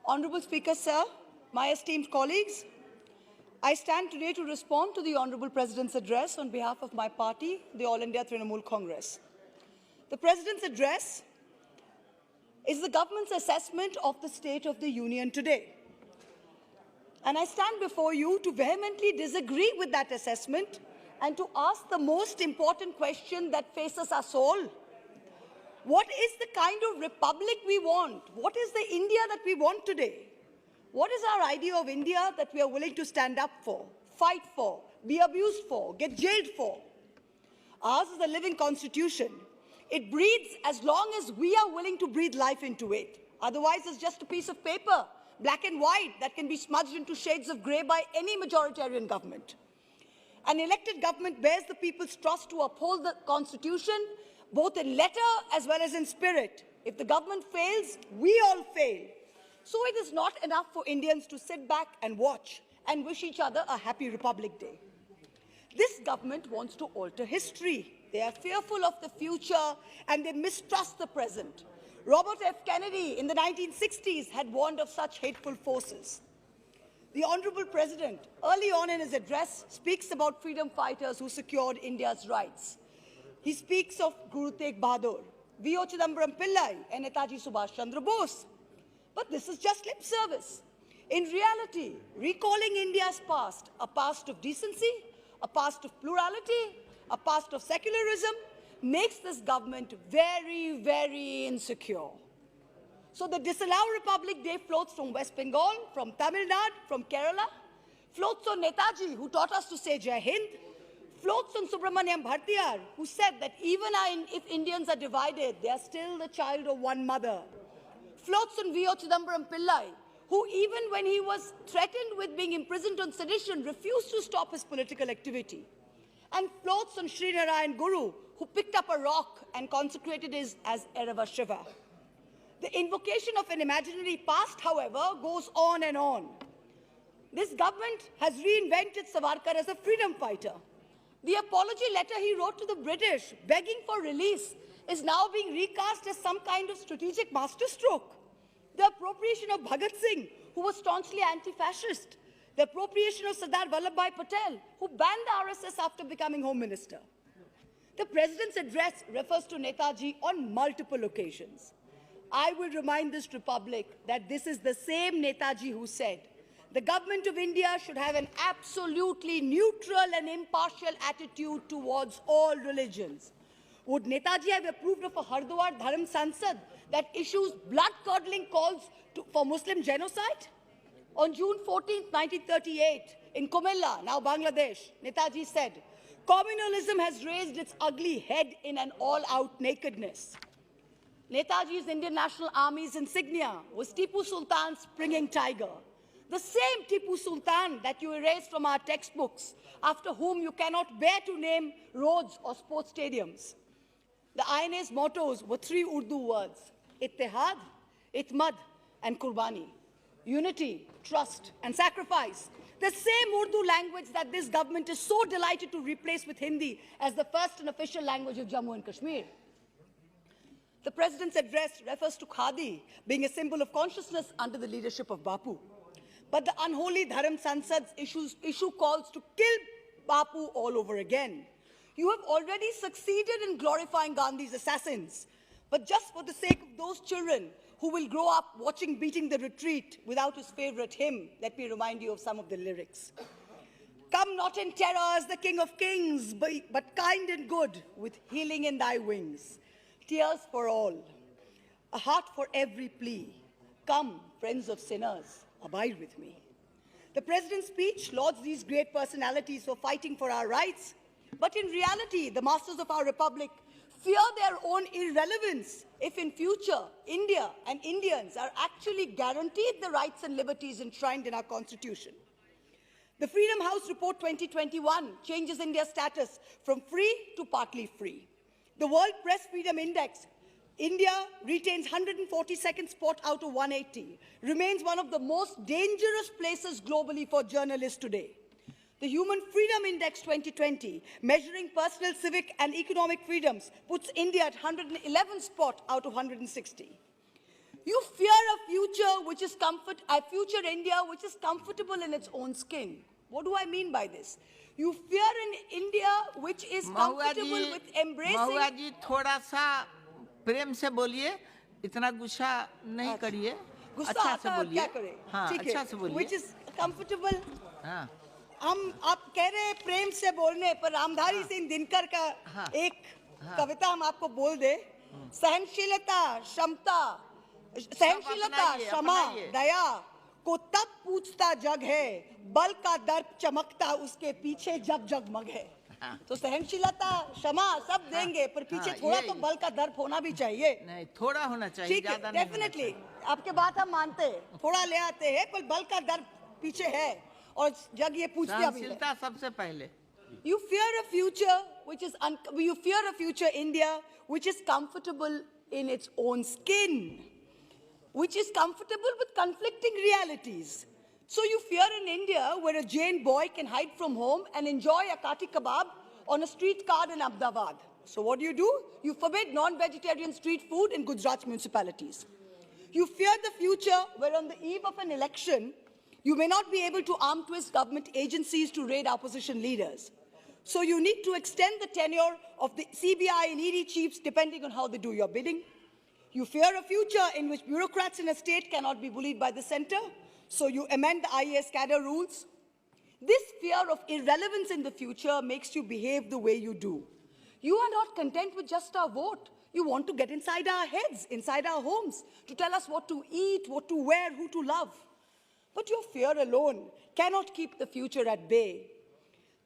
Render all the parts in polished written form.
Honourable Speaker, sir, my esteemed colleagues, I stand today to respond to the Honourable President's address on behalf of my party, the All India Trinamool Congress. The President's address is the government's assessment of the state of the Union today. And I stand before you to vehemently disagree with that assessment and to ask the most important question that faces us all. What is the kind of republic we want? What is the India that we want today? What is our idea of India that we are willing to stand up for, fight for, be abused for, get jailed for? Ours is a living constitution. It breathes as long as we are willing to breathe life into it. Otherwise, it's just a piece of paper, black and white, that can be smudged into shades of grey by any majoritarian government. An elected government bears the people's trust to uphold the constitution, both in letter as well as in spirit. If the government fails, we all fail. So it is not enough for Indians to sit back and watch and wish each other a happy Republic Day. This government wants to alter history. They are fearful of the future and they mistrust the present. Robert F. Kennedy in the 1960s had warned of such hateful forces. The Honourable President, early on in his address, speaks about freedom fighters who secured India's rights. He speaks of Guru Tegh Bahadur, V.O. Chidambaram Pillai, and Netaji Subhash Chandra Bose. But this is just lip service. In reality, recalling India's past, a past of decency, a past of plurality, a past of secularism, makes this government very, very insecure. So the Disallow Republic Day floats from West Bengal, from Tamil Nadu, from Kerala, floats on Netaji, who taught us to say Jai Hind, floats on Subramaniam Bhartiyar, who said that even if Indians are divided, they are still the child of one mother. Floats on V.O. Chidambaram Pillai, who even when he was threatened with being imprisoned on sedition, refused to stop his political activity. And floats on Srinarayan Guru, who picked up a rock and consecrated it as Erava Shiva. The invocation of an imaginary past, however, goes on and on. This government has reinvented Savarkar as a freedom fighter. The apology letter he wrote to the British, begging for release, is now being recast as some kind of strategic masterstroke. The appropriation of Bhagat Singh, who was staunchly anti-fascist. The appropriation of Sardar Vallabhbhai Patel, who banned the RSS after becoming Home Minister. The President's address refers to Netaji on multiple occasions. I will remind this Republic that this is the same Netaji who said, the government of India should have an absolutely neutral and impartial attitude towards all religions. Would Netaji have approved of a Hardwar Dharam Sansad that issues blood-curdling calls for Muslim genocide? On June 14, 1938, in Comilla, now Bangladesh, Netaji said, communalism has raised its ugly head in an all-out nakedness. Netaji's Indian National Army's insignia was Tipu Sultan's springing tiger. The same Tipu Sultan that you erased from our textbooks, after whom you cannot bear to name roads or sports stadiums. The INA's mottos were three Urdu words, Ittihad, Itmad, and Qurbani. Unity, trust, and sacrifice. The same Urdu language that this government is so delighted to replace with Hindi as the first and official language of Jammu and Kashmir. The President's address refers to Khadi being a symbol of consciousness under the leadership of Bapu. But the unholy Dharam Sansad's issue calls to kill Bapu all over again. You have already succeeded in glorifying Gandhi's assassins. But just for the sake of those children who will grow up watching Beating the Retreat without his favorite hymn, let me remind you of some of the lyrics. Come not in terror as the King of Kings, but kind and good, with healing in thy wings. Tears for all, a heart for every plea. Come, friends of sinners, abide with me. The President's speech lauds these great personalities for fighting for our rights, but in reality, the masters of our republic fear their own irrelevance if in future India and Indians are actually guaranteed the rights and liberties enshrined in our constitution. The Freedom House Report 2021 changes India's status from free to partly free. The World Press Freedom Index, India retains 142nd spot out of 180, remains one of the most dangerous places globally for journalists today. The Human Freedom Index 2020, measuring personal, civic and economic freedoms, puts India at 111th spot out of 160. You fear a future which is future India which is comfortable in its own skin. What do I mean by this? You fear an India which is comfortable with embracing. महुआ जी थोड़ा सा प्रेम से बोलिए, इतना गुस्सा नहीं करिए, अच्छा से बोलिए, क्या करें? हाँ अच्छा से बोलिए, which is comfortable. हाँ आप कह रहे हैं प्रेम से बोलने पर रामधारी सिंह दिनकर का एक कविता हम आपको बोल दे, सहनशीलता क्षमा दया को तब पूछता जग है, बल का दर्प चमकता उसके पीछे जग जगमग है. तो सहनशीलता क्षमा सब देंगे, पर पीछे थोड़ा तो बल का दर्प होना भी चाहिए. नहीं, थोड़ा होना चाहिए, ज्यादा नहीं. डेफिनेटली आपके बात हम मानते हैं, थोड़ा ले आते हैं, पर बल का दर्प पीछे है और जग ये पूछती अभी है. सहनशीलता सबसे पहले. You fear a future India which is comfortable in its own skin, which is comfortable with conflicting realities. So you fear an India where a Jain boy can hide from home and enjoy a kati kebab on a street cart in Ahmedabad. So what do? You forbid non-vegetarian street food in Gujarat municipalities. You fear the future where on the eve of an election, you may not be able to arm twist government agencies to raid opposition leaders. So you need to extend the tenure of the CBI and ED chiefs depending on how they do your bidding. You fear a future in which bureaucrats in a state cannot be bullied by the center. So you amend the IAS cadre rules. This fear of irrelevance in the future makes you behave the way you do. You are not content with just our vote. You want to get inside our heads, inside our homes, to tell us what to eat, what to wear, who to love. But your fear alone cannot keep the future at bay.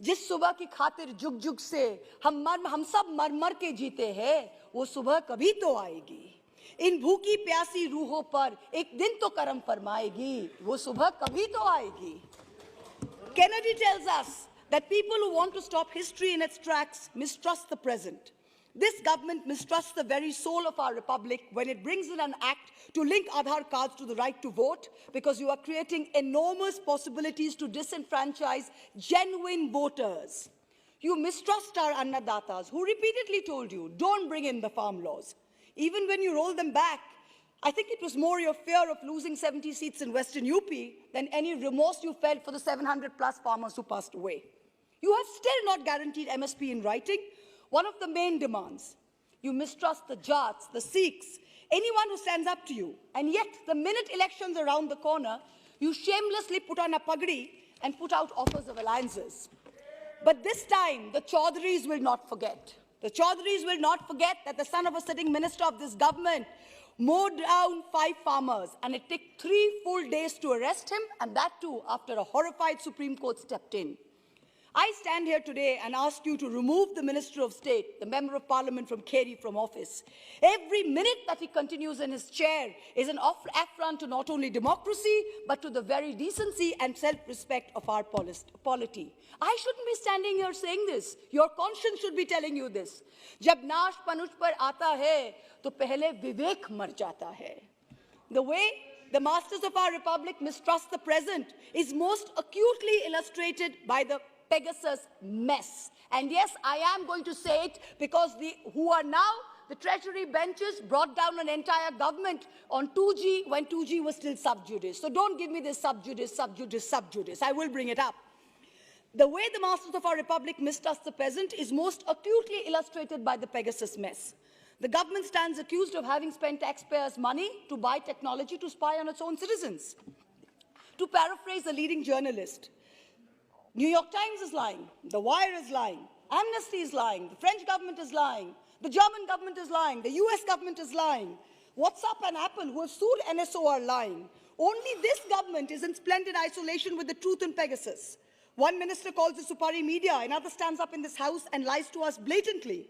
जिस सुबह की खातिर जुग जुग से हम सब मर मर के जीते हैं, वो सुबह कभी तो आएगी. इन भूखी प्यासी रूहों पर एक दिन तो करम फरमाएगी, वो सुबह कभी तो आएगी. Kennedy tells us that people who want to stop history in its tracks mistrust the present. This government mistrusts the very soul of our republic when it brings in an act to link Aadhaar cards to the right to vote, because you are creating enormous possibilities to disenfranchise genuine voters. You mistrust our Annadatas who repeatedly told you, don't bring in the farm laws. Even when you roll them back, I think it was more your fear of losing 70 seats in Western UP than any remorse you felt for the 700 plus farmers who passed away. You have still not guaranteed MSP in writing, one of the main demands. You mistrust the Jats, the Sikhs, anyone who stands up to you. And yet, the minute elections are around the corner, you shamelessly put on a pagdi and put out offers of alliances. But this time, the Chaudharys will not forget. The Chaudharys will not forget that the son of a sitting minister of this government mowed down 5 farmers, and it took 3 full days to arrest him, and that too after a horrified Supreme Court stepped in. I stand here today and ask you to remove the Minister of State, the Member of Parliament from Kerry, from office. Every minute that he continues in his chair is an affront to not only democracy, but to the very decency and self-respect of our polity. I shouldn't be standing here saying this. Your conscience should be telling you this. जब नाश पनुष पर आता है, तो पहले विवेक मर जाता है. The way the masters of our republic mistrust the present is most acutely illustrated by the Pegasus mess. And yes, I am going to say it because who are now the Treasury benches brought down an entire government on 2G when 2G was still sub judice. So don't give me this sub judice, sub judice, sub judice. I will bring it up. The way the masters of our republic mistrust the present is most acutely illustrated by the Pegasus mess. The government stands accused of having spent taxpayers' money to buy technology to spy on its own citizens. To paraphrase a leading journalist, New York Times is lying, The Wire is lying, Amnesty is lying, the French government is lying, the German government is lying, the US government is lying, WhatsApp and Apple, who have sued NSO, are lying. Only this government is in splendid isolation with the truth in Pegasus. One minister calls it Supari media, another stands up in this house and lies to us blatantly.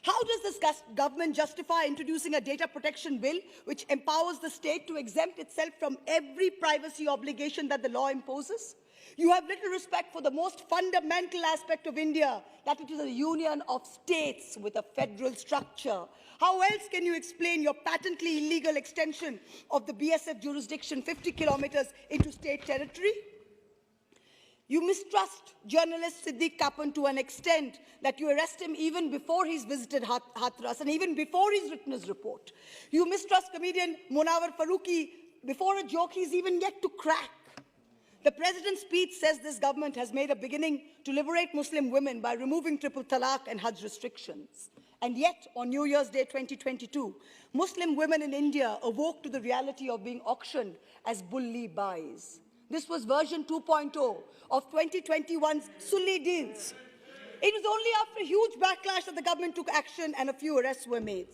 How does this government justify introducing a data protection bill which empowers the state to exempt itself from every privacy obligation that the law imposes? You have little respect for the most fundamental aspect of India, that it is a union of states with a federal structure. How else can you explain your patently illegal extension of the BSF jurisdiction 50 kilometers into state territory? You mistrust journalist Siddiq Kappan to an extent that you arrest him even before he's visited Hathras and even before he's written his report. You mistrust comedian Munawar Farooqi before a joke he's even yet to crack. The president's speech says this government has made a beginning to liberate Muslim women by removing triple talaq and Hajj restrictions. And yet, on New Year's Day 2022, Muslim women in India awoke to the reality of being auctioned as bully buys. This was version 2.0 of 2021's Sulli deals. It was only after a huge backlash that the government took action and a few arrests were made.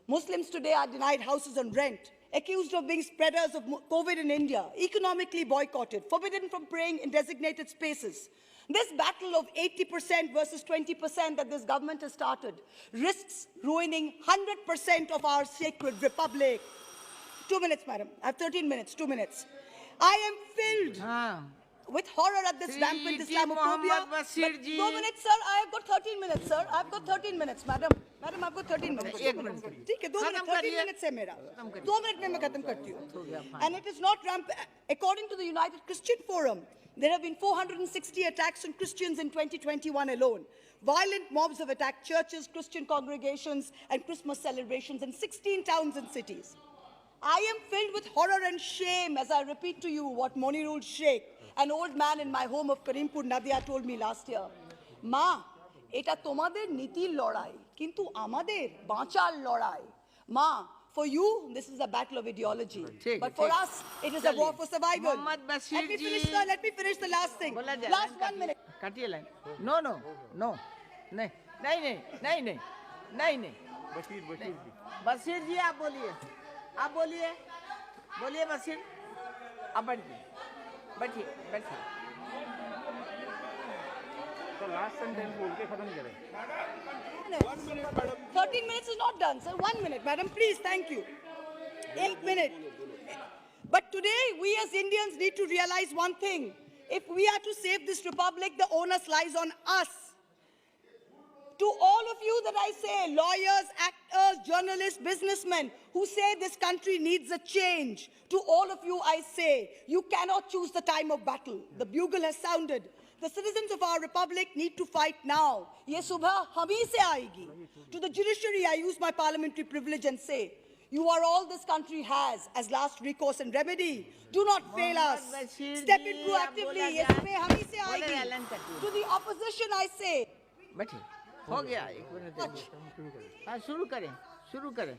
Muslims today are denied houses on rent, accused of being spreaders of COVID in India, economically boycotted, forbidden from praying in designated spaces. This battle of 80% versus 20% that this government has started risks ruining 100% of our sacred republic. 2 minutes, madam. I have 13 minutes, 2 minutes. I am filled with horror at this rampant Islamophobia. But 2 minutes, sir. I have got 13 minutes, sir. I've got 13 minutes, madam. Madam, I've got 13 minutes. 1 minute. ठीक है, 2 minutes, 13 minutes है मेरा. 2 minutes में मैं खत्म करती हूँ. And it is not rampant. According to the United Christian Forum, there have been 460 attacks on Christians in 2021 alone. Violent mobs have attacked churches, Christian congregations, and Christmas celebrations in 16 towns and cities. I am filled with horror and shame as I repeat to you what Monirul Sheikh, an old man in my home of Karimpur, Nadia, told me last year. Ma, এটা তোমাদের নীতির লড়াই, কিন্তু আমাদের বাঁচার লড়াই. Ma, for you, this is a battle of ideology. But for us, it is a war for survival. Let me finish the last thing. Last 1 minute. काटिए line. No. नहीं. बशीर जी आप बोलिए बशीर. आप बैठिए. तो लास्ट सेंटेंस बोल के खत्म करें. 13 minutes is not done, sir. 1 minute, madam, please, thank you. 1 minute. But today, we as Indians need to realize one thing. If we are to save this republic, the onus lies on us. To all of you that I say, lawyers, actors, journalists, businessmen, who say this country needs a change, to all of you I say, you cannot choose the time of battle. The bugle has sounded. The citizens of our republic need to fight now. Ye subha hum hi se aayegi. To the judiciary, I use my parliamentary privilege and say, you are all this country has as last recourse and remedy. Do not fail us. Step in proactively. Ye subha hum hi se aayegi. To the opposition, I say. बैठिए. हो गया 1 minute. शुरू करें.